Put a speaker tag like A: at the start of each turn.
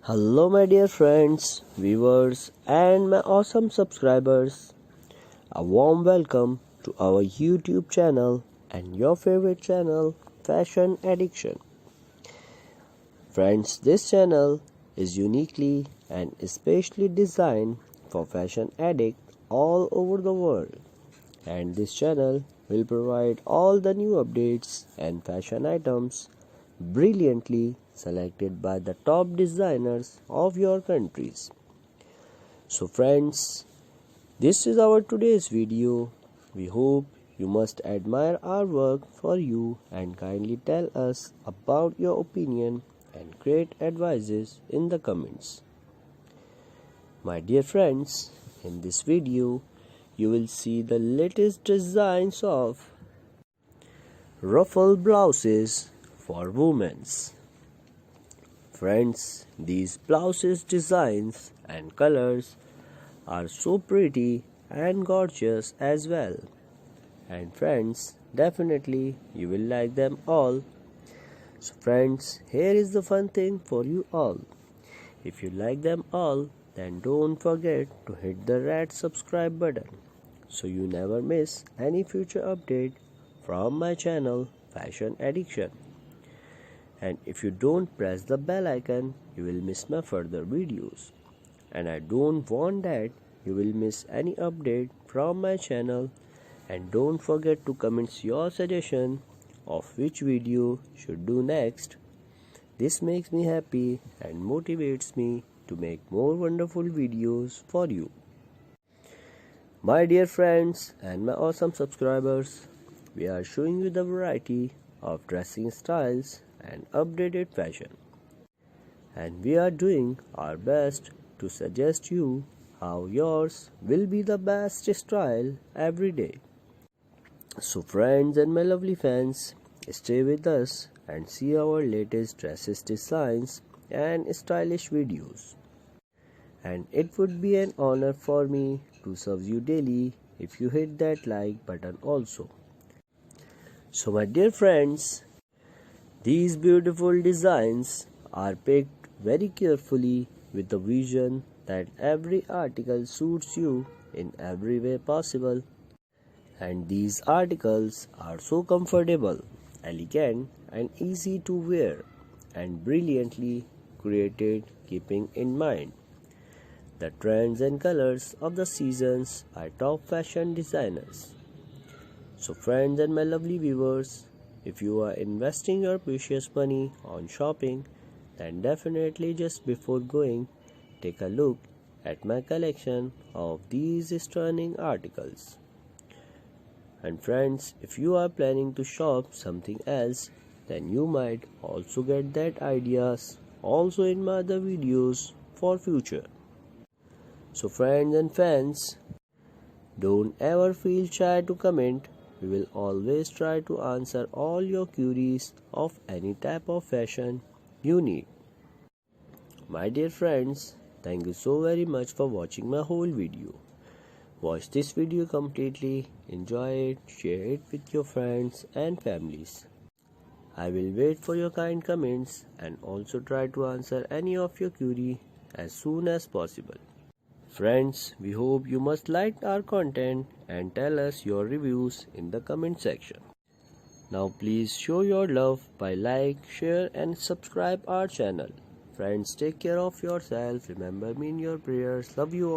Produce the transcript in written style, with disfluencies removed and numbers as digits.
A: Hello, my dear friends, viewers, and my awesome subscribers. A warm welcome to our YouTube channel and your favorite channel, Fashion Addiction. Friends, this channel is uniquely and especially designed for fashion addicts all over the world. And this channel will provide all the new updates and fashion items brilliantly selected by the top designers of your countries. So friends, this is our today's video. We hope you must admire our work for you and kindly tell us about your opinion and great advices in the comments. My dear friends, in this video you will see the latest designs of ruffle blouses for women. Friends, these blouses designs and colors are so pretty and gorgeous as well. And friends, definitely you will like them all. So friends, here is the fun thing for you all. If you like them all, then don't forget to hit the red subscribe button so you never miss any future update from my channel Fashion Addiction. And if you don't press the bell icon, you will miss my further videos. And I don't want that you will miss any update from my channel. And don't forget to comment your suggestion of which video should do next. This makes me happy and motivates me to make more wonderful videos for you. My dear friends and my awesome subscribers, we are showing you the variety of dressing styles and updated fashion. And we are doing our best to suggest you how yours will be the best style every day. So friends and my lovely fans, stay with us and see our latest dresses designs and stylish videos. And it would be an honor for me to serve you daily if you hit that like button also. So my dear friends, these beautiful designs are picked very carefully with the vision that every article suits you in every way possible. And these articles are so comfortable, elegant and easy to wear and brilliantly created keeping in mind the trends and colors of the seasons by top fashion designers. So friends and my lovely viewers, if you are investing your precious money on shopping, then definitely just before going, take a look at my collection of these stunning articles. And friends, if you are planning to shop something else, then you might also get that ideas also in my other videos for future. So friends and fans, don't ever feel shy to comment. We will always try to answer all your queries of any type of fashion you need. My dear friends, thank you so very much for watching my whole video. Watch this video completely, enjoy it, share it with your friends and families. I will wait for your kind comments and also try to answer any of your query as soon as possible. Friends, we hope you must like our content and tell us your reviews in the comment section. Now please show your love by like, share and subscribe our channel. Friends, take care of yourself. Remember me in your prayers. Love you all.